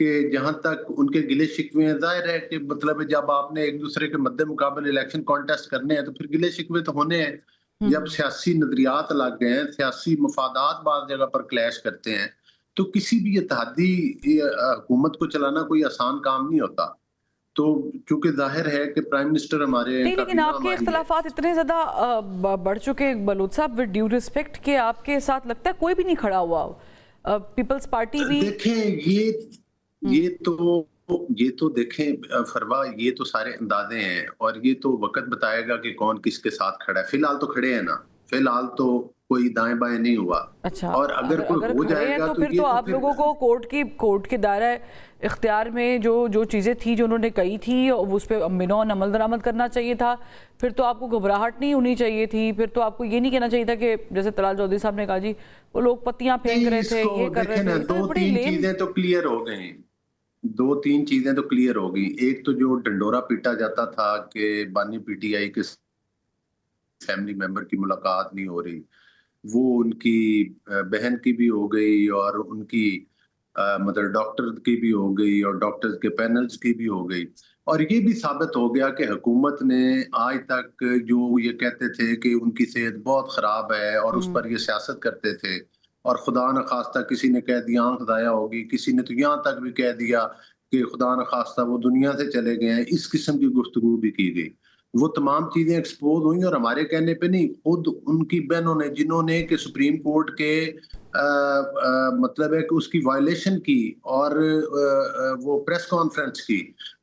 کہ جہاں تک ان کے گلے شکوے ہیں، ظاہر ہے کہ مطلب جب آپ نے ایک دوسرے کے مد مقابل الیکشن کانٹیسٹ کرنے ہیں تو پھر گلے شکوے تو ہونے ہیں. جب سیاسی نظریات الگ گئے ہیں، سیاسی مفادات بعض جگہ پر کلیش کرتے ہیں، تو کسی بھی اتحادی حکومت کو چلانا کوئی آسان کام نہیں ہوتا. تو چونکہ ظاہر ہے کہ پرائم منسٹر ہمارے نہیں، لیکن آپ کے اختلافات اتنے زیادہ بڑھ چکے بلوچ صاحب، ود ڈیو ریسپیکٹ، کہ آپ کے ساتھ لگتا ہے کوئی بھی نہیں کھڑا ہوا. پیپلز پارٹی بھی دیکھیں یہ تو دیکھیں فروا، یہ تو سارے اندازے ہیں اور یہ تو وقت بتائے گا کہ کون کس کے ساتھ کھڑا ہے. فی الحال تو کھڑے ہیں نا، فی الحال تو کوئی دائیں بائیں نہیں ہوا. اچھا، اور اگر کوئی ہو کھڑے جائے ہیں گا تو تو پھر یہ تو آپ لوگوں کو کورٹ کے دائرہ اختیار میں جو چیزیں تھی جو انہوں نے کہی تھی اس پہ منون عمل درآمد کرنا چاہیے تھا. پھر تو آپ کو گھبراہٹ نہیں ہونی چاہیے تھی. پھر تو آپ کو یہ نہیں کہنا چاہیے تھا کہ جیسے طلال چودھری صاحب نے کہا جی وہ لوگ پتیاں پھینک رہے تھے، یہ کر رہے تھے. دو تین چیزیں تو کلیئر ہو گئی. دو تین چیزیں تو کلیئر ہو گئی. ایک تو جو ڈنڈورا پیٹا جاتا تھا کہ بانی پی ٹی آئی کے فیملی ممبر کی ملاقات نہیں ہو رہی، وہ ان کی بہن کی بھی ہو گئی اور ان کی مطلب ڈاکٹر کی بھی ہو گئی اور ڈاکٹرز کے پینلز کی بھی ہو گئی. اور یہ بھی ثابت ہو گیا کہ حکومت نے آج تک جو یہ کہتے تھے کہ ان کی صحت بہت خراب ہے اور اس پر یہ سیاست کرتے تھے، اور خدا نخواستہ کسی نے کہہ دیا آنکھ ضائع ہوگی، کسی نے تو یہاں تک بھی کہہ دیا کہ خدا نخواستہ وہ دنیا سے چلے گئے ہیں، اس قسم کی گفتگو بھی کی گئی. وہ تمام چیزیں ایکسپوز ہوئیں اور ہمارے کہنے پہ نہیں، خود ان کی بہنوں نے جنہوں نے کہ سپریم کورٹ کے مطلب ہے کہ اس کی وائلیشن کی اور وہ پریس کانفرنس کی،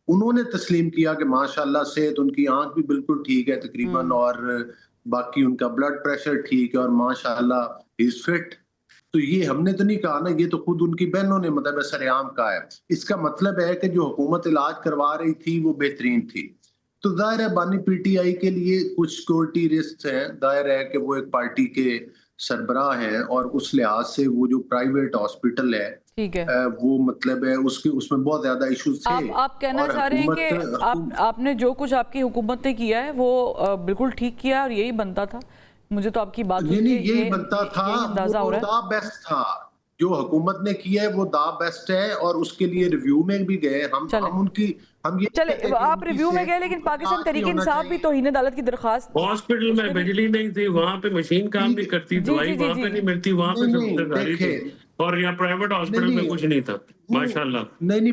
انہوں نے تسلیم کیا کہ ماشاءاللہ صحت ان کی آنکھ بھی بالکل ٹھیک ہے تقریباً، اور باقی ان کا بلڈ پریشر ٹھیک ہے اور ماشاءاللہ ہی از فٹ. تو یہ ہم نے تو نہیں کہا نا، یہ تو خود ان کی بہنوں نے مطلب سر عام کہا ہے. اس کا مطلب ہے کہ جو حکومت علاج کروا رہی تھی وہ بہترین تھی. تو ظاہر ہے بانی پی ٹی آئی کے لیے کچھ سیکورٹی رسک ہیں، ظاہر ہے کہ وہ ایک پارٹی کے سربراہ ہیں اور اس لحاظ سے وہ جو پرائیویٹ ہاسپٹل ہے ٹھیک ہے، وہ مطلب ہے اس میں بہت زیادہ ایشوز تھے. آپ کہنا چاہ رہے ہیں کہ آپ نے جو کچھ آپ کی حکومت نے کیا ہے وہ بالکل ٹھیک کیا اور یہی بنتا تھا. مجھے تو آپ کی بات سن کے یہی بنتا تھا، اندازہ ہو وہ رہا ہے. دا بیسٹ تھا جو حکومت نے کیا ہے، وہ دا بیسٹ ہے. اور اس کے لیے ریویو میں بھی گئے ہم ان کی، ہم یہ چلے آپ ریویو میں گئے، لیکن پاکستان تحریک انصاف بھی توہین عدالت کی درخواست. ہاسپٹل میں بجلی نہیں تھی، وہاں پہ مشین کام نہیں کرتی، دوائی وہاں پہ نہیں ملتی، وہاں پہ سب گاڑی تھی، اور یہاں پرائیویٹ ہاسپٹل میں کچھ نہیں تھا. ماشاءاللہ نہیں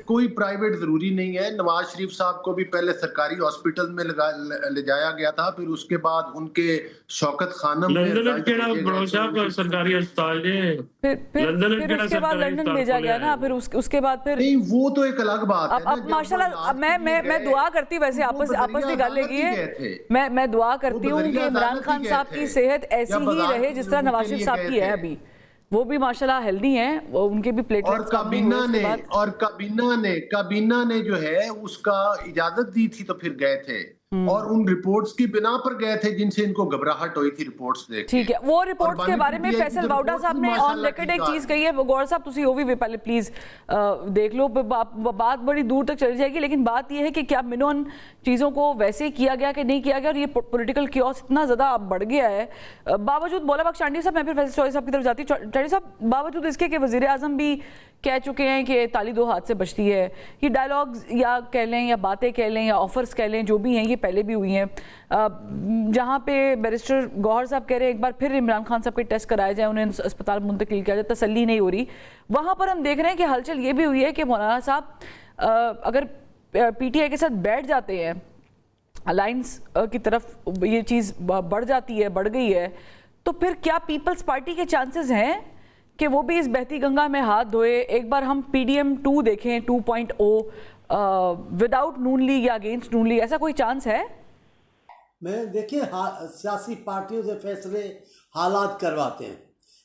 کوئی پرائیویٹ ضروری نہیں ہے. نواز شریف صاحب کو بھی پہلے سرکاری ہاسپٹل میں لے جایا گیا تھا، پھر اس کے بعد ان کے شوکت خانم لندن کیڑا بروشا سرکاری اسپتال ہے، پھر اس کے بعد لندن بھیجا گیا نا. پھر اس کے بعد پھر نہیں، وہ تو ایک الگ بات ہے. اب ماشاءاللہ میں دعا کرتی، ویسے آپس کی گل لگی ہے، میں دعا کرتی ہوں کہ عمران خان صاحب کی صحت ایسی ہی رہے جس طرح نواز شریف صاحب کی ہے. ابھی وہ بھی ماشاءاللہ ہیلدی ہیں، ان کے بھی پلیٹلیٹس کم نہیں ہوئے. اور کابینہ نے جو ہے اس کا اجازت دی تھی تو پھر گئے تھے، اور ان رپورٹس کی بنا پر گئے تھے جن سے ان کو گھبراہٹ ہوئی تھی رپورٹس دیکھ کے. ٹھیک ہے، وہ رپورٹس کے بارے میں فیصل واؤڈا صاحب نے آن ریکارڈ ایک چیز کہی ہے. گور صاحب تسی وہ بھی پہلے پلیز دیکھ لو، بات بڑی دور تک چلی جائے گی. لیکن بات یہ ہے کہ کیا منون چیزوں کو ویسے کیا گیا کہ نہیں کیا گیا، اور یہ پولیٹیکل کیوس اتنا زیادہ بڑھ گیا ہے. باوجود مولا بخش چانڈی صاحب، میں پھر فیصل چوہدری صاحب کی طرف جاتی ہوں. چانڈی صاحب، باوجود اس کے کہ وزیر اعظم بھی کہہ چکے ہیں کہ تالی دو ہاتھ سے بچتی ہے، یہ ڈائلاگز یا کہہ لیں یا باتیں کہہ لیں یا آفرز کہہ لیں جو بھی ہیں، یہ پہلے بھی ہوئی ہیں. جہاں پہ بیرسٹر گوہر صاحب کہہ رہے ہیں ایک بار پھر عمران خان صاحب کے ٹیسٹ کرائے جائیں، انہیں اسپتال منتقل کیا جائے، تسلی نہیں ہو رہی. وہاں پر ہم دیکھ رہے ہیں کہ ہلچل یہ بھی ہوئی ہے کہ مولانا صاحب اگر پی ٹی آئی کے ساتھ بیٹھ جاتے ہیں، الائنس کی طرف یہ چیز بڑھ جاتی ہے، بڑھ گئی ہے، تو پھر کیا پیپلز پارٹی کے چانسز ہیں کہ وہ بھی اس بہتی گنگا میں ہاتھ دھوئے؟ ایک بار ہم پی ڈی ایم 2 دیکھیں 2.0 وداؤٹ نون لیگ یا اگینسٹ نون لیگ، ایسا کوئی چانس ہے؟ میں دیکھیں سیاسی پارٹیوں سے فیصلے حالات کرواتے ہیں.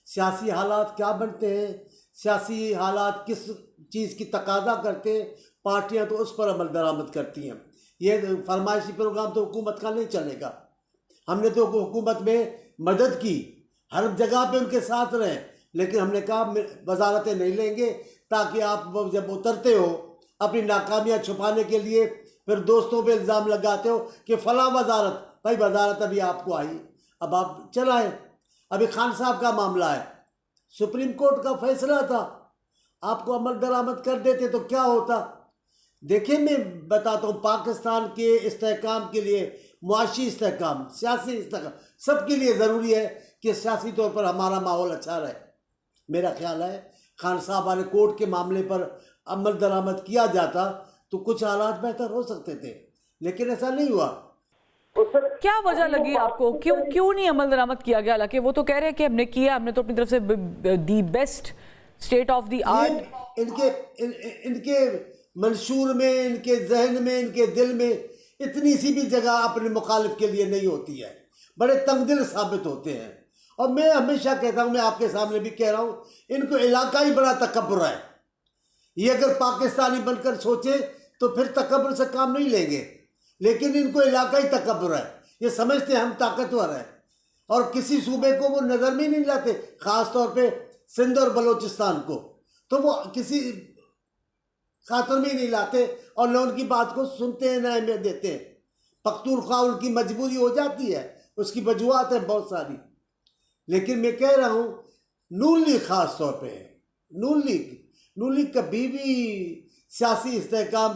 سیاسی حالات کیا بنتے ہیں، سیاسی حالات کس چیز کی تقاضا کرتے ہیں، پارٹیاں تو اس پر عمل درآمد کرتی ہیں. یہ فرمائشی پروگرام تو حکومت کا نہیں چلے گا. ہم نے تو حکومت میں مدد کی، ہر جگہ پہ ان کے ساتھ رہیں، لیکن ہم نے کہا وزارتیں نہیں لیں گے تاکہ آپ جب اترتے ہو اپنی ناکامیاں چھپانے کے لیے پھر دوستوں پہ الزام لگاتے ہو کہ فلاں وزارت، بھائی وزارت ابھی آپ کو آئی، اب آپ چلائیں. ابھی خان صاحب کا معاملہ ہے، سپریم کورٹ کا فیصلہ تھا، آپ کو عمل درآمد کر دیتے تو کیا ہوتا؟ دیکھیں میں بتاتا ہوں، پاکستان کے استحکام کے لیے، معاشی استحکام، سیاسی استحکام، سب کے لیے ضروری ہے کہ سیاسی طور پر ہمارا ماحول اچھا رہے. میرا خیال ہے خان صاحب والے کوٹ کے معاملے پر عمل درآمد کیا جاتا تو کچھ حالات بہتر ہو سکتے تھے، لیکن ایسا نہیں ہوا. کیا وجہ لگی آپ کو؟ کیوں نہیں عمل درآمد کیا گیا؟ حالانکہ وہ تو کہہ رہے ہیں کہ ہم نے کیا، ہم نے تو اپنی طرف سے the best state of the art. ان کے منشور میں، ان کے ذہن میں، ان کے دل میں اتنی سی بھی جگہ اپنے مخالف کے لیے نہیں ہوتی ہے. بڑے تنگ دل ثابت ہوتے ہیں. اور میں ہمیشہ کہتا ہوں، میں آپ کے سامنے بھی کہہ رہا ہوں، ان کو علاقائی بڑا تکبر ہے. یہ اگر پاکستانی بن کر سوچے تو پھر تکبر سے کام نہیں لیں گے، لیکن ان کو علاقائی تکبر ہے. یہ سمجھتے ہیں ہم طاقتور ہیں، اور کسی صوبے کو وہ نظر میں نہیں لاتے، خاص طور پہ سندھ اور بلوچستان کو تو وہ کسی خاطر میں نہیں لاتے، اور نہ ان کی بات کو سنتے ہیں، نہ اہمیت دیتے ہیں. پختونخوا ان کی مجبوری ہو جاتی ہے، اس کی وجوہات ہیں بہت ساری. لیکن میں کہہ رہا ہوں، نون لیگ خاص طور پہ، نون لیگ کبھی بھی سیاسی استحکام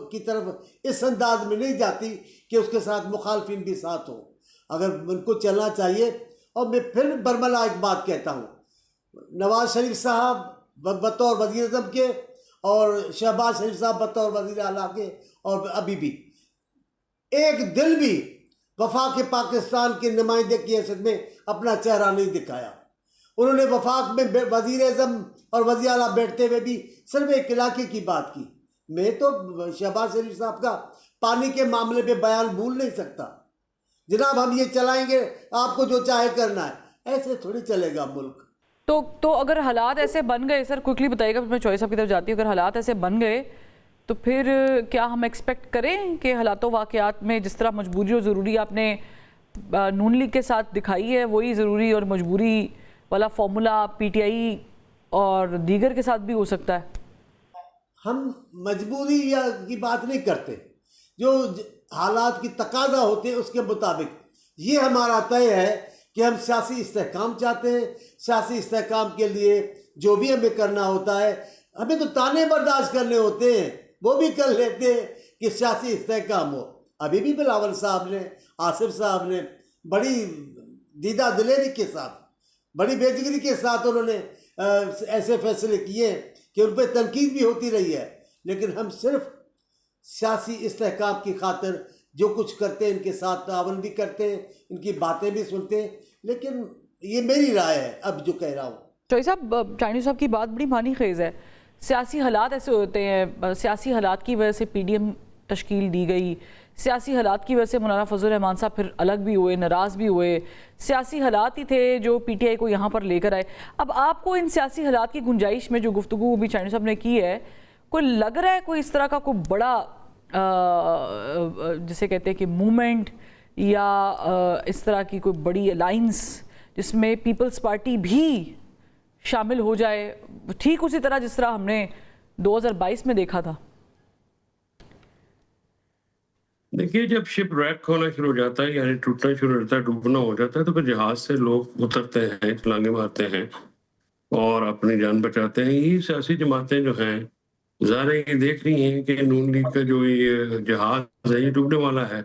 کی طرف اس انداز میں نہیں جاتی کہ اس کے ساتھ مخالفین بھی ساتھ ہوں. اگر ان کو چلنا چاہیے. اور میں پھر برملا ایک بات کہتا ہوں، نواز شریف صاحب بطور وزیر اعظم کے اور شہباز شریف صاحب بطور وزیر اعلیٰ کے، اور ابھی بھی ایک دل بھی وفاق پاکستان کے نمائندے کی حیثیت میں اپنا چہرہ نہیں دکھایا. انہوں نے وفاق میں وزیر اعظم اور وزیر اعلیٰ بیٹھتے ہوئے بھی صرف ایک علاقے کی بات کی. میں تو شہباز شریف صاحب کا پانی کے معاملے پہ بیان بھول نہیں سکتا. جناب ہم یہ چلائیں گے، آپ کو جو چاہے کرنا ہے، ایسے تھوڑی چلے گا ملک. تو اگر حالات ایسے بن گئے، سر کوئکلی بتائیے گا، میں چوائس صاحب کی طرف جاتی ہوں. اگر حالات ایسے بن گئے تو پھر کیا ہم ایکسپیکٹ کریں کہ حالات و واقعات میں جس طرح مجبوری اور ضروری آپ نے نون لیگ کے ساتھ دکھائی ہے، وہی ضروری اور مجبوری والا فارمولا پی ٹی آئی اور دیگر کے ساتھ بھی ہو سکتا ہے؟ ہم مجبوری کی بات نہیں کرتے، جو حالات کی تقاضا ہوتے ہیں اس کے مطابق. یہ ہمارا طے ہے کہ ہم سیاسی استحکام چاہتے ہیں. سیاسی استحکام کے لیے جو بھی ہمیں کرنا ہوتا ہے، ہمیں تو تانے برداشت کرنے ہوتے ہیں، وہ بھی کر لیتے ہیں کہ سیاسی استحکام ہو. ابھی بھی بلاول صاحب نے، آصف صاحب نے بڑی دیدہ دلیری کے ساتھ، بڑی بے جگری کے ساتھ انہوں نے ایسے فیصلے کیے ہیں کہ ان پہ تنقید بھی ہوتی رہی ہے. لیکن ہم صرف سیاسی استحکام کی خاطر جو کچھ کرتے ہیں، ان کے ساتھ تعاون بھی کرتے ہیں، ان کی باتیں بھی سنتے ہیں. لیکن یہ میری رائے ہے اب جو کہہ رہا ہوں. چوئی صاحب، چائنی صاحب کی بات بڑی معنی خیز ہے. سیاسی حالات ایسے ہوتے ہیں، سیاسی حالات کی وجہ سے پی ڈی ایم تشکیل دی گئی، سیاسی حالات کی وجہ سے مولانا فضل الرحمان صاحب پھر الگ بھی ہوئے، ناراض بھی ہوئے. سیاسی حالات ہی تھے جو پی ٹی آئی کو یہاں پر لے کر آئے. اب آپ کو ان سیاسی حالات کی گنجائش میں جو گفتگو بھی چائنی صاحب نے کی ہے، کوئی لگ رہا ہے کوئی اس طرح کا کوئی بڑا جسے کہتے ہیں کہ موومنٹ یا اس طرح کی کوئی بڑی الائنس جس میں پیپلز پارٹی بھی شامل ہو جائے، ٹھیک اسی طرح جس طرح ہم نے 2022 میں دیکھا تھا؟ دیکھیے، جب شپ ریک ہونا شروع ہو جاتا ہے، یعنی ٹوٹنا شروع ہو جاتا ہے، ڈوبنا ہو جاتا ہے، تو پھر جہاز سے لوگ اترتے ہیں، چھلانگیں مارتے ہیں اور اپنی جان بچاتے ہیں. یہ سیاسی جماعتیں جو ہیں ظاہر یہ دیکھ رہی ہیں کہ نون لیگ کا جو یہ جہاز ہے یہ ڈوبنے والا ہے.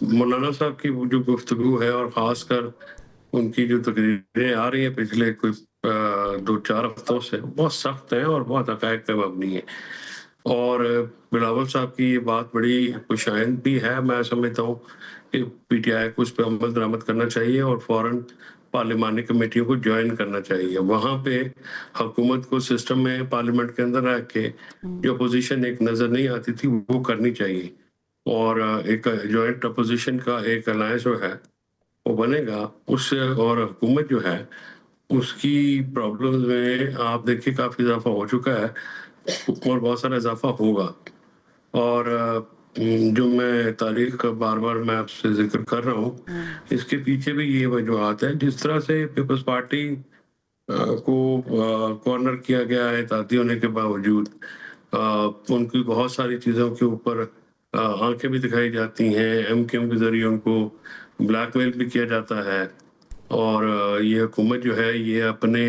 مولانا صاحب کی جو گفتگو ہے، اور خاص کر ان کی جو تقریریں آ رہی ہیں پچھلے کوئی 2-4 ہفتوں سے، بہت سخت ہیں اور بہت حقائق پہ مبنی ہیں. اور بلاول صاحب کی یہ بات بڑی خوشائند بھی ہے. میں سمجھتا ہوں کہ پی ٹی آئی کو اس پہ عمل درآمد کرنا چاہیے اور فوراً پارلیمانی کمیٹیوں کو جوائن کرنا چاہیے. وہاں پہ حکومت کو سسٹم میں پارلیمنٹ کے اندر رکھ کے جو اپوزیشن ایک نظر نہیں آتی تھی وہ کرنی چاہیے، اور ایک جوائنٹ اپوزیشن کا ایک الائنس جو ہے وہ بنے گا. اس سے اور حکومت جو ہے اس کی پرابلمز میں آپ دیکھیے کافی اضافہ ہو چکا ہے اور بہت سارا اضافہ ہوگا. اور جو میں تاریخ کا بار بار میں آپ سے ذکر کر رہا ہوں، اس کے پیچھے بھی یہ وجوہات ہیں. جس طرح سے پیپلز پارٹی کو کارنر کیا گیا ہے اتحادی ہونے کے باوجود، ان کی بہت ساری چیزوں کے اوپر آنکھیں بھی دکھائی جاتی ہیں، ایم کیو ایم کے ذریعے ان کو بلیک میل بھی کیا جاتا ہے. اور یہ حکومت جو ہے یہ اپنے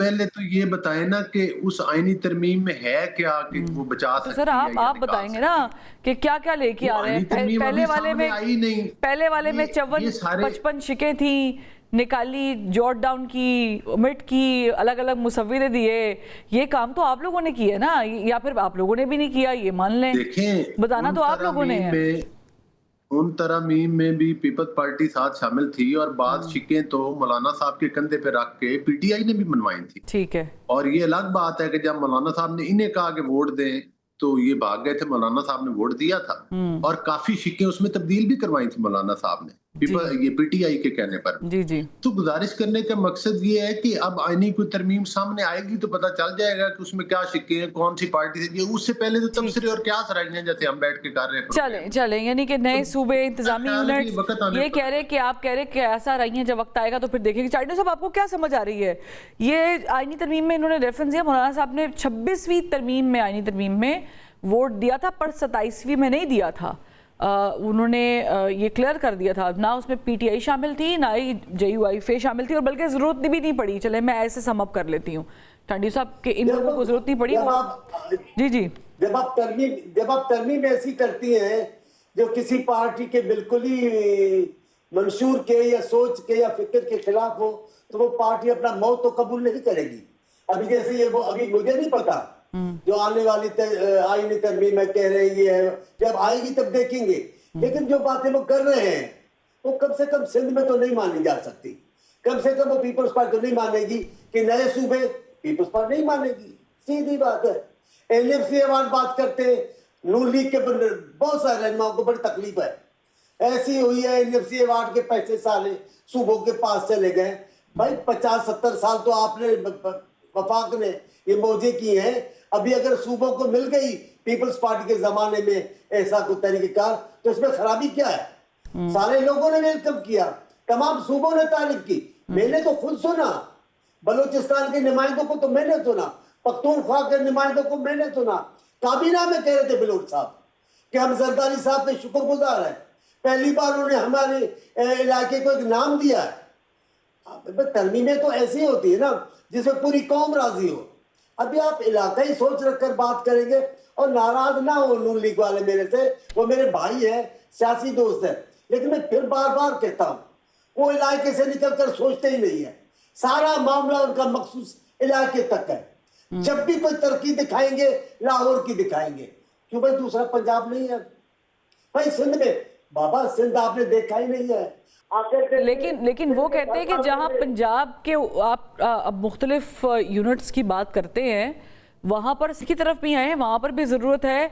پہلے تو یہ بتائیں نا کہ اس آئینی ترمیم میں ہے کیا کہ وہ بچا تو سکتی سر ہے یا آپ نکال بتائیں گے سکتی نا ہے؟ کہ کیا کیا لے کے وہ آ رہے آئینی ہیں. ترمیم ابھی سامنے آئی نہیں. پہلے والے میں 55 شکیں تھیں نکالی, جوٹ ڈاؤن کی, امٹ کی, الگ الگ مصوبے دیے. یہ کام تو آپ لوگوں نے کیا ہے نا, یا پھر آپ لوگوں نے بھی نہیں کیا, یہ مان لیں. دیکھیں بتانا تو آپ لوگوں نے ہے. ان ترامیم میں بھی پیپلز پارٹی ساتھ شامل تھی, اور بعض شکیں تو مولانا صاحب کے کندھے پہ رکھ کے پی ٹی آئی نے بھی منوائی تھی. ٹھیک ہے. اور یہ الگ بات ہے کہ جب مولانا صاحب نے انہیں کہا کہ ووٹ دیں تو یہ بھاگ گئے تھے, مولانا صاحب نے ووٹ دیا تھا, اور کافی شکیں اس میں تبدیل بھی کروائی تھی مولانا صاحب نے یہ پی ٹی آئی کے کہنے پر. جی جی. تو گزارش کرنے کا مقصد یہ ہے کہ اب آئینی کوئی ترمیم سامنے آئے گی تو پتہ چل جائے گا کہ اس میں کیا شکیں ہیں, کون سی پارٹی سے. اس سے پہلے تو تبصرے اور کیا سرائیاں جیسے ہم بیٹھ کے کر رہے ہیں. چلیں یعنی کہ نئے صوبے, انتظامی یونٹس, یہ کہہ رہے کہ آپ کہہ رہے کہ ایسا رہی ہیں, جب وقت آئے گا تو پھر دیکھیں گے. چاٹنو صاحب آپ کو کیا سمجھ آ رہی ہے؟ یہ آئینی ترمیم میں انہوں نے ریفرنس دیا, مولانا صاحب نے 26ویں ترمیم میں, آئینی ترمیم میں ووٹ دیا تھا, پر 27ویں میں نہیں دیا تھا. انہوں نے یہ کلیئر کر دیا تھا, نہ اس میں پی ٹی آئی شامل تھی, نہ ہی جے یو آئی فے شامل تھی, اور بلکہ ضرورت بھی نہیں پڑی. چلے میں ایسے سم اپ کر لیتی ہوں ٹانڈی صاحب کہ ان لوگوں کو ضرورت نہیں پڑی. جی جی. جب آپ ترمیم ایسی کرتی ہیں جو کسی پارٹی کے بالکل ہی منشور کے یا سوچ کے یا فکر کے خلاف ہو, تو وہ پارٹی اپنا موت تو قبول نہیں کرے گی. ابھی جیسے یہ وہ ابھی مجھے نہیں پتا جو آنے والی آئینی ترمیم ہے کہہ رہے یہ ہے, جب آئے گی تب دیکھیں گے. لیکن جو باتیں وہ کر رہے ہیں وہ کم سے کم سندھ میں تو نہیں مانی جا سکتی. کم سے کم وہ پیپلز پارٹی تو نہیں مانے گی کہ نئے صوبے پیپلز پارٹی نہیں مانے گی. سیدھی بات ہے. این ایف سی ایوارڈ بات کرتے ہیں, نون لیگ کے بہت سارے رہنماؤں کو بڑی تکلیف ہے. ایسی ہوئی ہے این ایف سی ایوارڈ کے پیسے سارے صوبوں کے پاس چلے گئے. بھائی 50-70 سال تو آپ نے وفاق نے یہ موجے کی ہیں. ابھی اگر صوبوں کو مل گئی پیپلز پارٹی کے زمانے میں ایسا کوئی طریقہ کار, تو اس میں خرابی کیا ہے؟ سارے لوگوں نے ویلکم کیا, تمام صوبوں نے تعریف کی. میں نے تو خود سنا, بلوچستان کے نمائندوں کو تو میں نے سنا, پختونخوا کے نمائندوں کو میں نے سنا. کابینہ میں کہہ رہے تھے بلوچ صاحب کہ ہم زرداری صاحب کے شکر گزار ہیں, پہلی بار انہوں نے ہمارے علاقے کو ایک نام دیا ہے. ترمیمیں تو ایسی ہوتی ہے نا جس میں پوری قوم راضی ہو. ابھی آپ علاقائی سوچ رکھ کر بات کریں گے, اور ناراض نہ ہو نون لیگ والے میرے سے, وہ میرے بھائی ہیں, سیاسی دوست ہیں, لیکن میں پھر بار بار کہتا ہوں وہ علاقے سے نکل کر سوچتے ہی نہیں ہے. سارا معاملہ ان کا مخصوص علاقے تک ہے. جب بھی کوئی ترقی دکھائیں گے لاہور کی دکھائیں گے. کیوں بھائی دوسرا پنجاب نہیں ہے بھائی سندھ میں؟ بابا سندھ آپ نے دیکھا ہی نہیں ہے. لیکن وہ کہتے ہیں کہ جہاں پنجاب کے آپ اب مختلف یونٹس کی بات کرتے ہیں, وہاں پر کی طرف بھی آئے ہیں, وہاں پر بھی ضرورت ہے.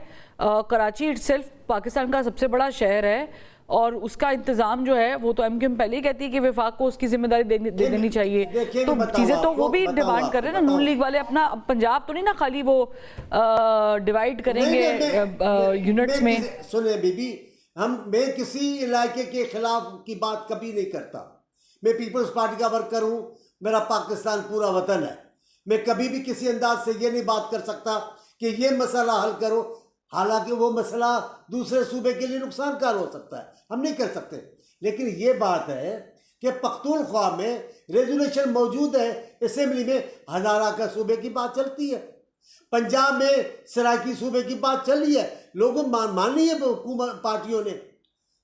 کراچی اٹ سیلف پاکستان کا سب سے بڑا شہر ہے, اور اس کا انتظام جو ہے وہ تو ایم کیو ایم پہلے ہی کہتی ہے کہ وفاق کو اس کی ذمہ داری دے دینی چاہیے. تو چیزیں تو وہ بھی ڈیمانڈ کر رہے ہیں نا نون لیگ والے. اپنا پنجاب تو نہیں نا خالی وہ ڈیوائیڈ کریں گے یونٹس میں. سنیں بی بی, میں کسی علاقے کے خلاف کی بات کبھی نہیں کرتا. میں پیپلز پارٹی کا ورکر ہوں, میرا پاکستان پورا وطن ہے. میں کبھی بھی کسی انداز سے یہ نہیں بات کر سکتا کہ یہ مسئلہ حل کرو, حالانکہ وہ مسئلہ دوسرے صوبے کے لیے نقصان کار ہو سکتا ہے, ہم نہیں کر سکتے. لیکن یہ بات ہے کہ پختونخوا میں ریزولوشن موجود ہے, اسمبلی میں ہزارہ کا صوبے کی بات چلتی ہے, پنجاب میں سرائکی صوبے کی بات چلی ہے, لوگوں مانی ہے حکومت پارٹیوں نے.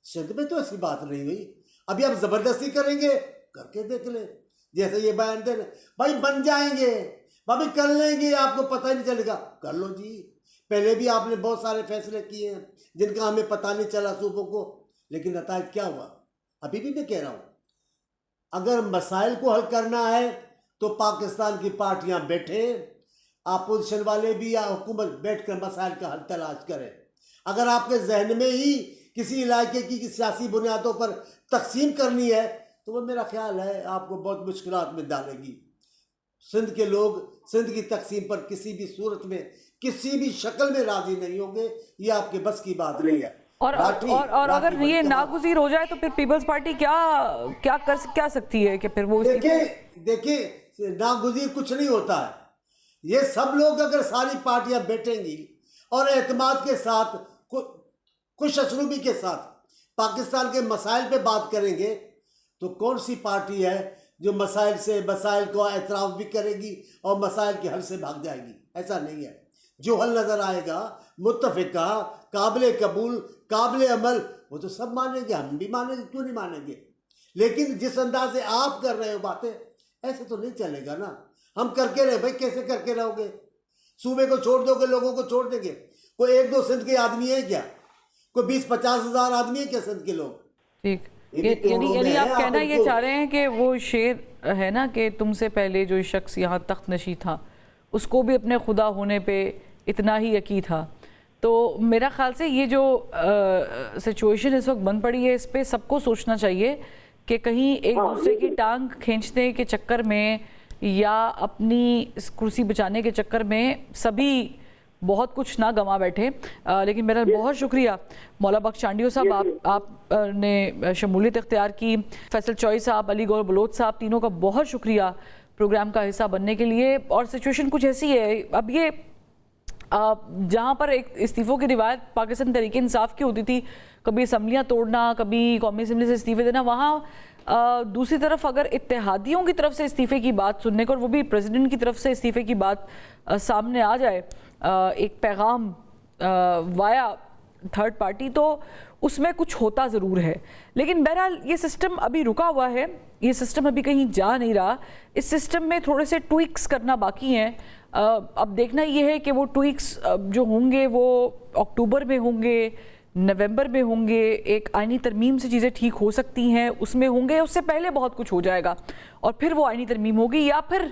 سندھ میں تو ایسی بات نہیں ہوئی. ابھی آپ زبردستی کریں گے, کر کے دیکھ لیں. جیسے یہ بیان دے رہے بھائی بن جائیں گے, بھائی کر لیں گے, آپ کو پتہ نہیں چلے گا, کر لو جی. پہلے بھی آپ نے بہت سارے فیصلے کیے ہیں جن کا ہمیں پتہ نہیں چلا صوبوں کو, لیکن نتائج کیا ہوا. ابھی بھی میں کہہ رہا ہوں, اگر مسائل کو حل کرنا ہے تو پاکستان کی پارٹیاں بیٹھیں, اپوزیشن والے بھی یا حکومت بیٹھ کر مسائل کا حل تلاش کریں. اگر آپ کے ذہن میں ہی کسی علاقے کی سیاسی بنیادوں پر تقسیم کرنی ہے تو وہ میرا خیال ہے آپ کو بہت مشکلات میں ڈالے گی. سندھ کے لوگ سندھ کی تقسیم پر کسی بھی صورت میں کسی بھی شکل میں راضی نہیں ہوں گے, یہ آپ کے بس کی بات نہیں ہے. اور اگر یہ ناگزیر ہو جائے تو پھر پیپلز پارٹی کیا کر سکتی ہے کہ پھر وہ دیکھیں ناگزیر کچھ نہیں ہوتا ہے. یہ سب لوگ اگر ساری پارٹیاں بیٹھیں گی اور اعتماد کے ساتھ خوش اسلوبی کے ساتھ پاکستان کے مسائل پہ بات کریں گے تو کون سی پارٹی ہے جو مسائل سے مسائل کو اعتراف بھی کرے گی اور مسائل کے حل سے بھاگ جائے گی. ایسا نہیں ہے. جو حل نظر آئے گا متفقہ، قابل قبول، قابل عمل، وہ تو سب مانیں گے. ہم بھی مانیں گے، کیوں نہیں مانیں گے؟ لیکن جس انداز سے آپ کر رہے ہو باتیں، ایسے تو نہیں چلے گا نا. ہم کر کے رہے بھائی، کیسے کر کے رہو گے؟ صوبے کو چھوڑ دو گے، لوگوں کو چھوڑ دیں گے. کوئی 1-2 سندھ کے آدمی ہیں کیا؟ کوئی 20-50 ہزار آدمی ہیں کیا سندھ کے لوگ؟ ٹھیک، یعنی آپ کہنا یہ چاہ رہے ہیں کہ وہ شعر ہے نا کہ تم سے پہلے جو شخص یہاں تخت نشیں تھا اس کو بھی اپنے خدا ہونے پہ اتنا ہی یقین تھا. تو میرا خیال سے یہ جو سچویشن اس وقت بن پڑی ہے، اس پہ سب کو سوچنا چاہیے کہ کہیں ایک دوسرے کی ٹانگ کھینچنے کے چکر میں یا اپنی اس کرسی بچانے کے چکر میں سبھی بہت کچھ نہ گنوا بیٹھے. لیکن میرا بہت شکریہ مولا بخش چانڈیو صاحب، آپ نے شمولیت اختیار کی. فیصل چوئی صاحب، علی گور بلوچ صاحب، تینوں کا بہت شکریہ پروگرام کا حصہ بننے کے لیے. اور سچویشن کچھ ایسی ہے، اب یہ جہاں پر ایک استعفوں کی روایت پاکستان تحریک انصاف کی ہوتی تھی، کبھی اسمبلیاں توڑنا، کبھی قومی اسمبلی سے استعفے دینا، وہاں دوسری طرف اگر اتحادیوں کی طرف سے استعفے کی بات سننے کو، اور وہ بھی پریزیڈنٹ کی طرف سے استعفے کی بات سامنے آ جائے، ایک پیغام وایا تھرڈ پارٹی، تو اس میں کچھ ہوتا ضرور ہے. لیکن بہرحال یہ سسٹم ابھی رکا ہوا ہے، یہ سسٹم ابھی کہیں جا نہیں رہا. اس سسٹم میں تھوڑے سے ٹویکس کرنا باقی ہیں. اب دیکھنا یہ ہے کہ وہ ٹویکس جو ہوں گے وہ اکتوبر میں ہوں گے، نومبر میں ہوں گے. ایک آئینی ترمیم سے چیزیں ٹھیک ہو سکتی ہیں، اس میں ہوں گے. اس سے پہلے بہت کچھ ہو جائے گا اور پھر وہ آئینی ترمیم ہوگی، یا پھر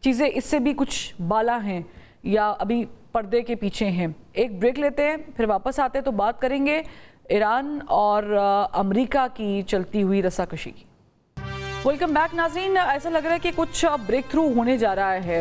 چیزیں اس سے بھی کچھ بالا ہیں یا ابھی پردے کے پیچھے ہیں. ایک بریک لیتے ہیں، پھر واپس آتے ہیں تو بات کریں گے ایران اور امریکہ کی چلتی ہوئی رساکشی کی. ویلکم بیک ناظرین. ایسا لگ رہا ہے کہ کچھ بریک تھرو ہونے جا رہا ہے.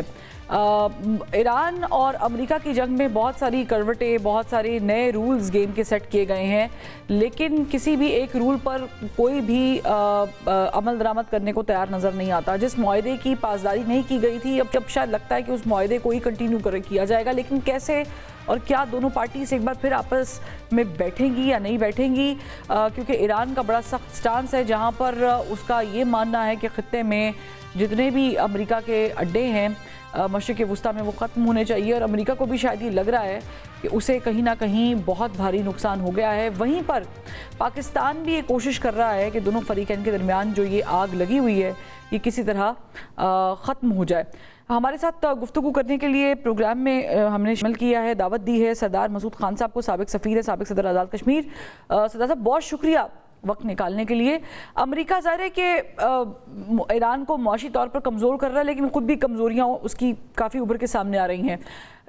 ایران اور امریکہ کی جنگ میں بہت ساری کروٹیں، بہت سارے نئے رولز گیم کے سیٹ کیے گئے ہیں، لیکن کسی بھی ایک رول پر کوئی بھی عمل درآمد کرنے کو تیار نظر نہیں آتا. جس معاہدے کی پاسداری نہیں کی گئی تھی، اب شاید لگتا ہے کہ اس معاہدے کو ہی کنٹینیو کیا جائے گا. لیکن کیسے اور کیا دونوں پارٹیز ایک بار پھر آپس میں بیٹھیں گی یا نہیں بیٹھیں گی؟ کیونکہ ایران کا بڑا سخت سٹانس ہے، جہاں پر اس کا یہ ماننا ہے کہ خطے میں جتنے بھی امریکہ کے اڈے ہیں مشرق وسطیٰ میں وہ ختم ہونے چاہیے. اور امریکہ کو بھی شاید یہ لگ رہا ہے کہ اسے کہیں نہ کہیں بہت بھاری نقصان ہو گیا ہے. وہیں پر پاکستان بھی یہ کوشش کر رہا ہے کہ دونوں فریقین کے درمیان جو یہ آگ لگی ہوئی ہے یہ کسی طرح ختم ہو جائے. ہمارے ساتھ گفتگو کرنے کے لیے پروگرام میں ہم نے شامل کیا ہے، دعوت دی ہے سردار مسعود خان صاحب کو، سابق سفیر ہے، سابق صدر آزاد کشمیر. سردار صاحب بہت شکریہ وقت نکالنے کے لیے. امریکہ ظاہر ہے کہ ایران کو معاشی طور پر کمزور کر رہا ہے، لیکن خود بھی کمزوریاں اس کی کافی ابھر کے سامنے آ رہی ہیں.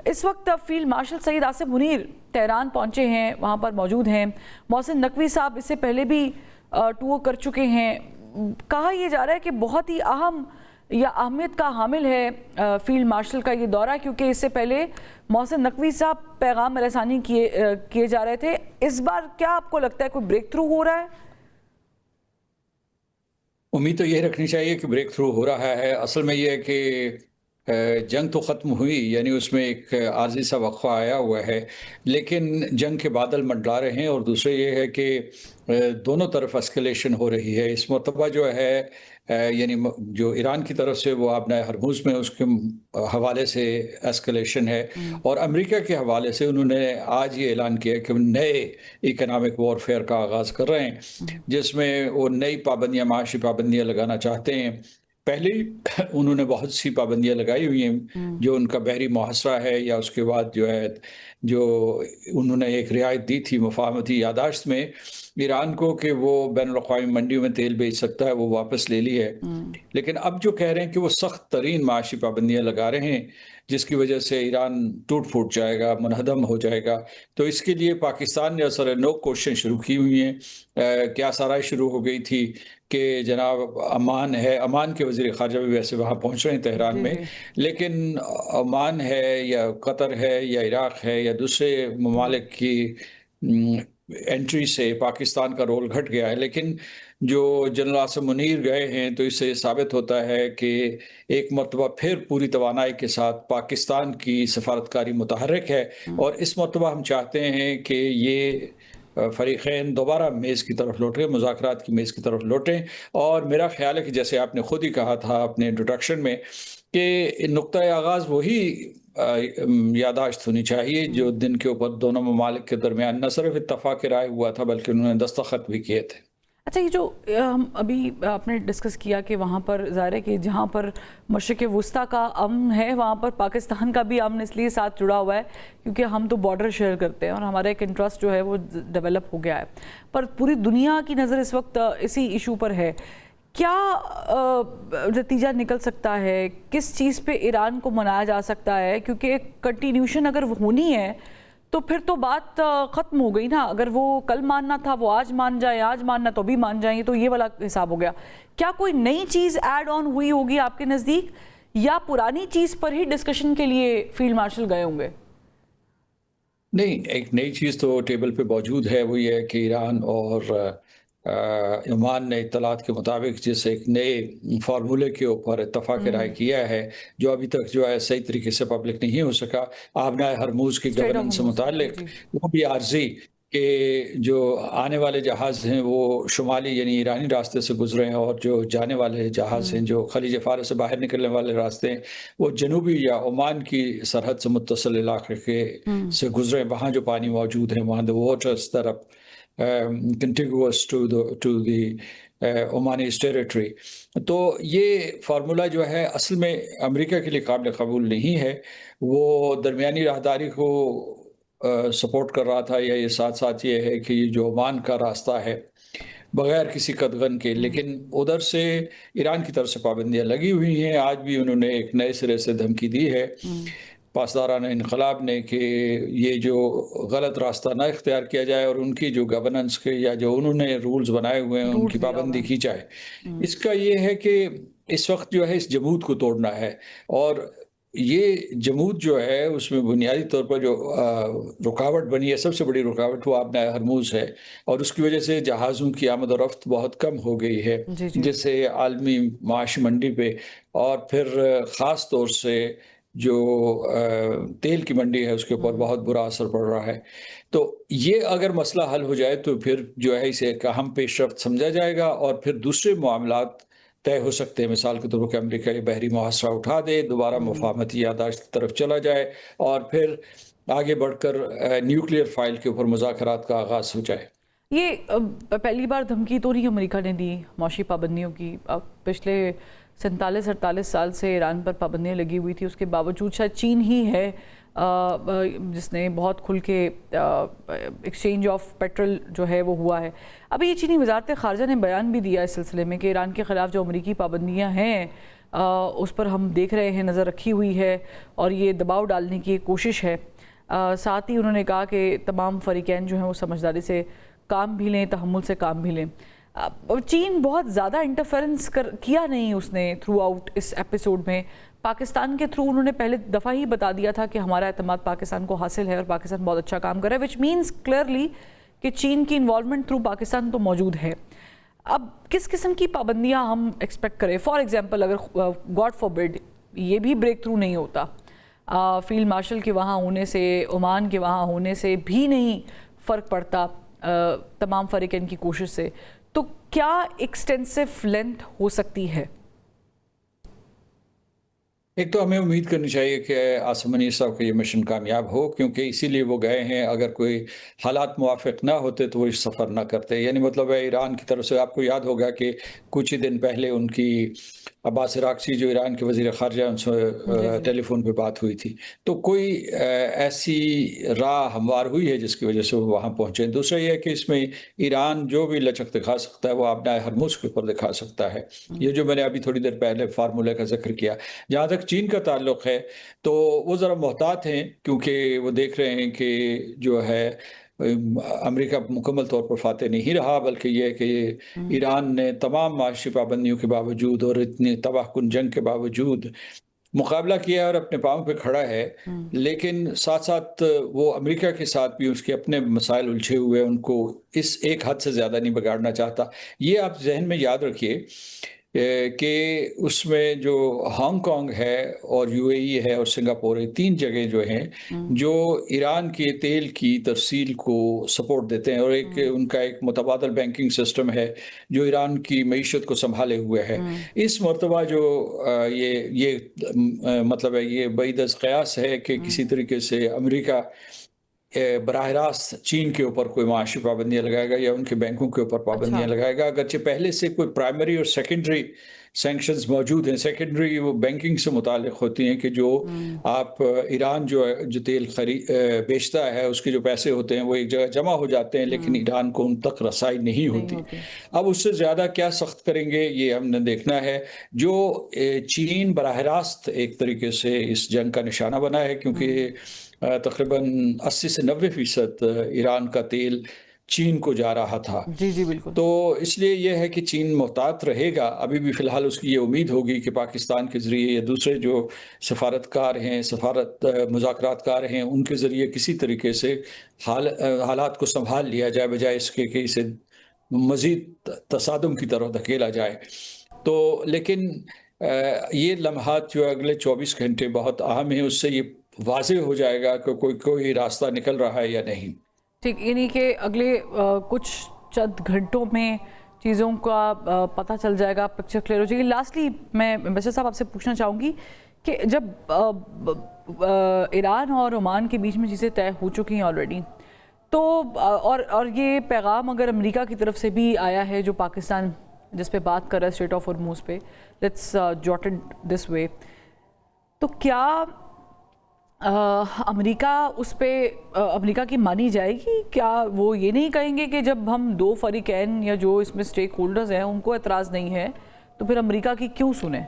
اس وقت فیلڈ مارشل سعید آصف منیر تہران پہنچے ہیں، وہاں پر موجود ہیں. محسن نقوی صاحب اس سے پہلے بھی ٹور کر چکے ہیں. کہا یہ جا رہا ہے کہ بہت ہی اہم یا اہمیت کا حامل ہے فیلڈ مارشل کا یہ دورہ، کیونکہ اس سے پہلے محسن نقوی صاحب پیغام رسانی کیے جا رہے تھے. اس بار کیا آپ کو لگتا ہے کوئی بریک تھرو ہو رہا ہے؟ امید تو یہ رکھنی چاہیے کہ بریک تھرو ہو رہا ہے. اصل میں یہ ہے کہ جنگ تو ختم ہوئی، یعنی اس میں ایک عارضی سا وقفہ آیا ہوا ہے، لیکن جنگ کے بادل منڈلا رہے ہیں. اور دوسرے یہ ہے کہ دونوں طرف اسکلیشن ہو رہی ہے. اس مرتبہ جو ہے یعنی جو ایران کی طرف سے وہ آبنۂ ہرمز میں اس کے حوالے سے اسکلیشن ہے، اور امریکہ کے حوالے سے انہوں نے آج یہ اعلان کیا کہ وہ نئے اکنامک وارفیئر کا آغاز کر رہے ہیں، جس میں وہ نئی پابندیاں، معاشی پابندیاں لگانا چاہتے ہیں. پہلے انہوں نے بہت سی پابندیاں لگائی ہوئی ہیں، جو ان کا بحری محاصرہ ہے، یا اس کے بعد جو ہے جو انہوں نے ایک رعایت دی تھی مفاہمتی یادداشت میں ایران کو کہ وہ بین الاقوامی منڈیوں میں تیل بیچ سکتا ہے، وہ واپس لے لی ہے. لیکن اب جو کہہ رہے ہیں کہ وہ سخت ترین معاشی پابندیاں لگا رہے ہیں، جس کی وجہ سے ایران ٹوٹ پھوٹ جائے گا، منہدم ہو جائے گا. تو اس کے لیے پاکستان نے اثر نو کوششیں شروع کی ہوئی ہیں. کیا سارا شروع ہو گئی تھی کہ جناب امان ہے، امان کے وزیر خارجہ بھی ویسے وہاں پہنچ رہے ہیں تہران میں، لیکن امان ہے یا قطر ہے یا عراق ہے یا دوسرے ممالک کی انٹری سے پاکستان کا رول گھٹ گیا ہے. لیکن جو جنرل آصف منیر گئے ہیں تو اس سے ثابت ہوتا ہے کہ ایک مرتبہ پھر پوری توانائی کے ساتھ پاکستان کی سفارتکاری متحرک ہے. اور اس مرتبہ ہم چاہتے ہیں کہ یہ فریقین دوبارہ میز کی طرف لوٹیں، مذاکرات کی میز کی طرف لوٹیں. اور میرا خیال ہے کہ جیسے آپ نے خود ہی کہا تھا اپنے انٹروڈکشن میں کہ نقطۂ آغاز وہی یادداشت ہونی چاہیے جو دن کے اوپر دونوں ممالک کے درمیان نہ صرف اتفاق رائے ہوا تھا بلکہ انہوں نے دستخط بھی کیے تھے. اچھا، یہ جو ہم ابھی آپ نے ڈسکس کیا کہ وہاں پر ظاہر ہے کہ جہاں پر مشرق وسطیٰ کا امن ہے وہاں پر پاکستان کا بھی امن اس لیے ساتھ جڑا ہوا ہے کیونکہ ہم تو بارڈر شیئر کرتے ہیں اور ہمارا ایک انٹرسٹ جو ہے وہ ڈیولپ ہو گیا ہے. پر پوری دنیا کی نظر اس وقت اسی ایشو پر ہے. کیا نتیجہ نکل سکتا ہے؟ کس چیز پہ ایران کو منایا جا سکتا ہے؟ کیونکہ کنٹینیوشن اگر ہونی ہے تو پھر تو بات ختم ہو گئی نا. اگر وہ کل ماننا تھا وہ آج مان جائیں، آج ماننا تو بھی مان جائیں، تو یہ والا حساب ہو گیا. کیا کوئی نئی چیز ایڈ آن ہوئی ہوگی آپ کے نزدیک یا پرانی چیز پر ہی ڈسکشن کے لیے فیلڈ مارشل گئے ہوں گے؟ نہیں، ایک نئی چیز تو ٹیبل پہ موجود ہے، وہ یہ ہے کہ ایران اور عمان نے اطلاعات کے مطابق جس ایک نئے فارمولے کے اوپر اتفاق رائے کیا ہے جو ابھی تک جو ہے صحیح طریقے سے پبلک نہیں ہو سکا، آبنائے ہرموز کی گورننس سے متعلق، وہ بھی عارضی کہ جو آنے والے جہاز ہیں وہ شمالی یعنی ایرانی راستے سے گزرے ہیں اور جو جانے والے جہاز ہیں جو خلیج فارس سے باہر نکلنے والے راستے ہیں وہ جنوبی یا عمان کی سرحد سے متصل علاقے کے سے گزرے. وہاں جو پانی موجود ہیں وہاں the waters that are contiguous to the Omanis territory. تو یہ فارمولا جو ہے اصل میں امریکہ کے لیے قابل قبول نہیں ہے. وہ درمیانی راہداری کو سپورٹ کر رہا تھا یا یہ ساتھ ساتھ یہ ہے کہ یہ جو عمان کا راستہ ہے بغیر کسی قدغن کے، لیکن ادھر سے ایران کی طرف سے پابندیاں لگی ہوئی ہیں. آج بھی انہوں نے ایک نئے سرے سے دھمکی دی ہے پاسداران انقلاب نے کہ یہ جو غلط راستہ نہ اختیار کیا جائے اور ان کی جو گورننس کے یا جو انہوں نے رولز بنائے ہوئے ہیں ان کی پابندی کی جائے. اس کا یہ ہے کہ اس وقت جو ہے اس جمود کو توڑنا ہے، اور یہ جمود جو ہے اس میں بنیادی طور پر جو رکاوٹ بنی ہے، سب سے بڑی رکاوٹ وہ آبنائے ہرموز ہے، اور اس کی وجہ سے جہازوں کی آمد و رفت بہت کم ہو گئی ہے جس سے عالمی معاش منڈی پہ اور پھر خاص طور سے جو تیل کی منڈی ہے اس کے اوپر بہت برا اثر پڑ رہا ہے. تو یہ اگر مسئلہ حل ہو جائے تو پھر جو ہے اسے ایک اہم پیش رفت سمجھا جائے گا اور پھر دوسرے معاملات طے ہو سکتے ہیں. مثال کے طور پر کہ امریکہ یہ بحری محاصرہ اٹھا دے، دوبارہ مفاہمتی یادداشت کی طرف چلا جائے اور پھر آگے بڑھ کر نیوکلیئر فائل کے اوپر مذاکرات کا آغاز ہو جائے. یہ پہلی بار دھمکی تو نہیں امریکہ نے دی معاشی پابندیوں کی. پچھلے 47-48 سال سے ایران پر پابندیاں لگی ہوئی تھی، اس کے باوجود شاید چین ہی ہے جس نے بہت کھل کے ایکسچینج آف پیٹرول جو ہے وہ ہوا ہے. ابھی یہ چینی وزارت خارجہ نے بیان بھی دیا اس سلسلے میں کہ ایران کے خلاف جو امریکی پابندیاں ہیں اس پر ہم دیکھ رہے ہیں، نظر رکھی ہوئی ہے اور یہ دباؤ ڈالنے کی ایک کوشش ہے. ساتھ ہی انہوں نے کہا کہ تمام فریقین جو ہیں وہ سمجھداری سے کام بھی لیں، تحمل سے کام بھی لیں. چین بہت زیادہ انٹرفیرنس کیا نہیں اس نے تھرو آؤٹ اس ایپیسوڈ میں. پاکستان کے تھرو انہوں نے پہلے دفعہ ہی بتا دیا تھا کہ ہمارا اعتماد پاکستان کو حاصل ہے اور پاکستان بہت اچھا کام کر رہا ہے، وچ مینس کلیئرلی کہ چین کی انوالومنٹ تھرو پاکستان تو موجود ہے. اب کس قسم کی پابندیاں ہم ایکسپیکٹ کریں؟ فار ایگزامپل اگر گاڈ فوربڈ یہ بھی بریک تھرو نہیں ہوتا، فیلڈ مارشل کے وہاں ہونے سے، عمان کے وہاں ہونے سے بھی نہیں فرق پڑتا تمام فریقین کی کوشش سے، تو کیا ایکسٹینسو لینتھ ہو سکتی ہے؟ ایک تو ہمیں امید کرنی چاہیے کہ عاصم منیر صاحب کا یہ مشن کامیاب ہو، کیونکہ اسی لیے وہ گئے ہیں. اگر کوئی حالات موافق نہ ہوتے تو وہ اس سفر نہ کرتے. یعنی مطلب ہے ایران کی طرف سے آپ کو یاد ہوگا کہ کچھ ہی دن پہلے ان کی عباس عراقچی جو ایران کے وزیر خارجہ ان سے ٹیلی فون پہ بات ہوئی تھی، تو کوئی ایسی راہ ہموار ہوئی ہے جس کی وجہ سے وہ وہاں پہنچے. دوسرا یہ ہے کہ اس میں ایران جو بھی لچک دکھا سکتا ہے وہ آبنائے ہرموز کے اوپر دکھا سکتا ہے. یہ جو میں نے ابھی تھوڑی دیر پہلے فارمولے کا ذکر کیا. جہاں تک چین کا تعلق ہے تو وہ ذرا محتاط ہیں، کیونکہ وہ دیکھ رہے ہیں کہ جو ہے امریکہ مکمل طور پر فاتح نہیں رہا، بلکہ یہ کہ ایران نے تمام معاشی پابندیوں کے باوجود اور اتنی تباہ کن جنگ کے باوجود مقابلہ کیا اور اپنے پاؤں پہ کھڑا ہے. لیکن ساتھ ساتھ وہ امریکہ کے ساتھ بھی اس کے اپنے مسائل الجھے ہوئے، ان کو اس ایک حد سے زیادہ نہیں بگاڑنا چاہتا. یہ آپ ذہن میں یاد رکھیے کہ اس میں جو ہانگ کانگ ہے اور UAE ہے اور سنگاپور ہے، 3 جگہ جو ہیں جو ایران کے تیل کی ترسیل کو سپورٹ دیتے ہیں، اور ایک ان کا ایک متبادل بینکنگ سسٹم ہے جو ایران کی معیشت کو سنبھالے ہوئے ہے۔ اس مرتبہ جو یہ مطلب ہے، یہ بعید از قیاس ہے کہ کسی طریقے سے امریکہ براہ راست چین کے اوپر کوئی معاشی پابندیاں لگائے گا یا ان کے بینکوں کے اوپر پابندیاں لگائے گا، اگرچہ پہلے سے کوئی پرائمری اور سیکنڈری سینکشنز موجود ہیں۔ سیکنڈری وہ بینکنگ سے متعلق ہوتی ہیں کہ جو آپ ایران جو تیل بیچتا ہے اس کے جو پیسے ہوتے ہیں وہ ایک جگہ جمع ہو جاتے ہیں، لیکن ایران کو ان تک رسائی نہیں ہوتی۔ اب اس سے زیادہ کیا سخت کریں گے یہ ہم نے دیکھنا ہے۔ جو چین براہ راست ایک طریقے سے اس جنگ کا نشانہ بنا ہے، کیونکہ تقریباً 80 سے 90% ایران کا تیل چین کو جا رہا تھا۔ جی بالکل۔ تو اس لیے یہ ہے کہ چین محتاط رہے گا۔ ابھی بھی فی الحال اس کی یہ امید ہوگی کہ پاکستان کے ذریعے یا دوسرے جو سفارتکار ہیں، مذاکرات کار ہیں، ان کے ذریعے کسی طریقے سے حالات کو سنبھال لیا جائے، بجائے اس کے کہ اسے مزید تصادم کی طرف دھکیلا جائے۔ تو لیکن یہ لمحات جو اگلے 24 گھنٹے بہت اہم ہیں، اس سے یہ واضح ہو جائے گا کہ کوئی راستہ نکل رہا ہے یا نہیں۔ ٹھیک، یعنی کہ اگلے کچھ چند گھنٹوں میں چیزوں کا پتہ چل جائے گا، پکچر کلیئر ہو جائے گی۔ لاسٹلی میں امبیسڈر صاحب آپ سے پوچھنا چاہوں گی کہ جب ایران اور عمان کے بیچ میں چیزیں طے ہو چکی ہیں آلریڈی، تو اور یہ پیغام اگر امریکہ کی طرف سے بھی آیا ہے جو پاکستان جس پہ بات کر رہا ہے اسٹریٹ آف ہرموز پہ، لیٹس جوٹ اٹ دس وے، تو کیا امریکہ اس پہ امریکہ کی مانی جائے گی؟ کیا وہ یہ نہیں کہیں گے کہ جب ہم 2 فریقین یا جو اس میں سٹیک ہولڈرز ہیں ان کو اعتراض نہیں ہے تو پھر امریکہ کی کیوں سنیں؟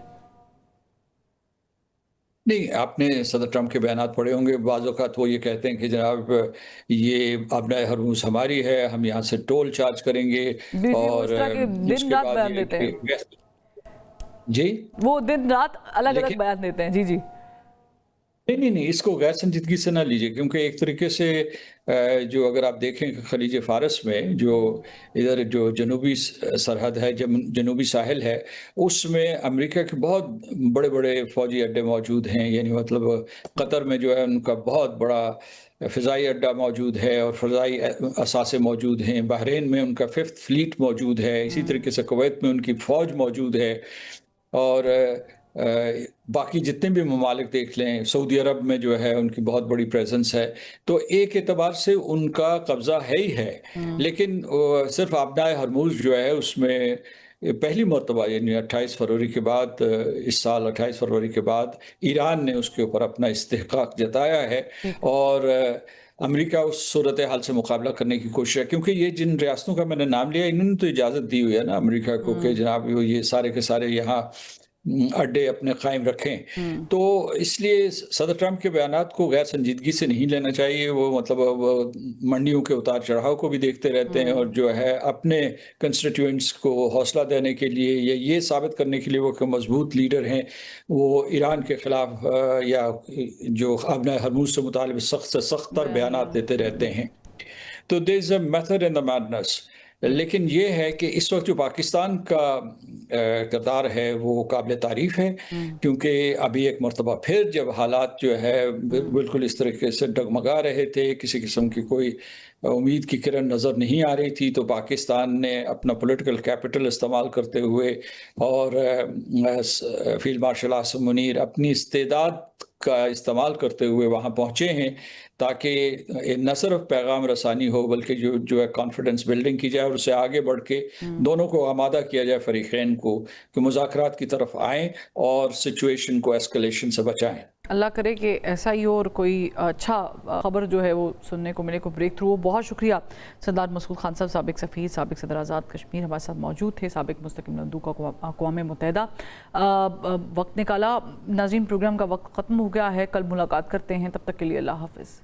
نہیں، آپ نے صدر ٹرمپ کے بیانات پڑھے ہوں گے۔ بعض اوقات وہ یہ کہتے ہیں کہ جناب یہ آبنائے ہرموز ہماری ہے، ہم یہاں سے ٹول چارج کریں گے، اور دن رات بیان دیتے ہیں۔ جی وہ دن رات الگ الگ بیان دیتے ہیں۔ جی نہیں، اس کو غیر سنجیدگی سے نہ لیجئے، کیونکہ ایک طریقے سے جو اگر آپ دیکھیں کہ خلیج فارس میں جو ادھر جو جنوبی سرحد ہے، جنوبی ساحل ہے، اس میں امریکہ کے بہت بڑے بڑے فوجی اڈے موجود ہیں۔ یعنی مطلب قطر میں جو ہے ان کا بہت بڑا فضائی اڈہ موجود ہے اور فضائی اثاثے موجود ہیں۔ بحرین میں ان کا 5th فلیٹ موجود ہے۔ اسی طریقے سے کویت میں ان کی فوج موجود ہے، اور باقی جتنے بھی ممالک دیکھ لیں، سعودی عرب میں جو ہے ان کی بہت بڑی پریزنس ہے۔ تو ایک اعتبار سے ان کا قبضہ ہے ہی ہے، لیکن صرف آبنائے ہرموز جو ہے اس میں پہلی مرتبہ یعنی 28 فروری کے بعد، اس سال 28 فروری کے بعد ایران نے اس کے اوپر اپنا استحقاق جتایا ہے، اور امریکہ اس صورتحال سے مقابلہ کرنے کی کوشش ہے۔ کیونکہ یہ جن ریاستوں کا میں نے نام لیا، انہوں نے تو اجازت دی ہوئی ہے نا امریکہ کو کہ جناب یہ سارے کے سارے یہاں اڈے اپنے قائم رکھیں۔ تو اس لیے صدر ٹرمپ کے بیانات کو غیر سنجیدگی سے نہیں لینا چاہیے۔ وہ مطلب منڈیوں کے اتار چڑھاؤ کو بھی دیکھتے رہتے ہیں، اور جو ہے اپنے کنسٹیٹیوئنٹس کو حوصلہ دینے کے لیے یا یہ ثابت کرنے کے لیے وہ کہ مضبوط لیڈر ہیں، وہ ایران کے خلاف یا جو آبنائے ہرموز سے متعلق سخت سے سخت تر بیانات دیتے رہتے ہیں۔ تو there is a method in the madness۔ لیکن یہ ہے کہ اس وقت جو پاکستان کا کردار ہے وہ قابل تعریف ہے، کیونکہ ابھی ایک مرتبہ پھر جب حالات جو ہے بالکل اس طریقے سے ڈگمگا رہے تھے، کسی قسم کی کوئی امید کی کرن نظر نہیں آ رہی تھی، تو پاکستان نے اپنا پولیٹیکل کیپٹل استعمال کرتے ہوئے اور فیلڈ مارشل عاصم منیر اپنی استعداد کا استعمال کرتے ہوئے وہاں پہنچے ہیں، تاکہ نہ صرف پیغام رسانی ہو بلکہ جو ہے کانفیڈنس بلڈنگ کی جائے، اور اسے آگے بڑھ کے دونوں کو آمادہ کیا جائے، فریقین کو، کہ مذاکرات کی طرف آئیں اور سچویشن کو ایسکلیشن سے بچائیں۔ اللہ کرے کہ ایسا ہی ہو اور کوئی اچھا خبر جو ہے وہ سننے کو ملے، کو بریک تھرو ہو۔ بہت شکریہ سردار مسعود خان صاحب، سابق سفیر، سابق صدر آزاد کشمیر، ہمارے ساتھ موجود تھے، سابق مستقل مندوب اقوام متحدہ۔ وقت نکالا۔ ناظرین، پروگرام کا وقت ختم ہو گیا ہے، کل ملاقات کرتے ہیں، تب تک کے لیے اللہ حافظ۔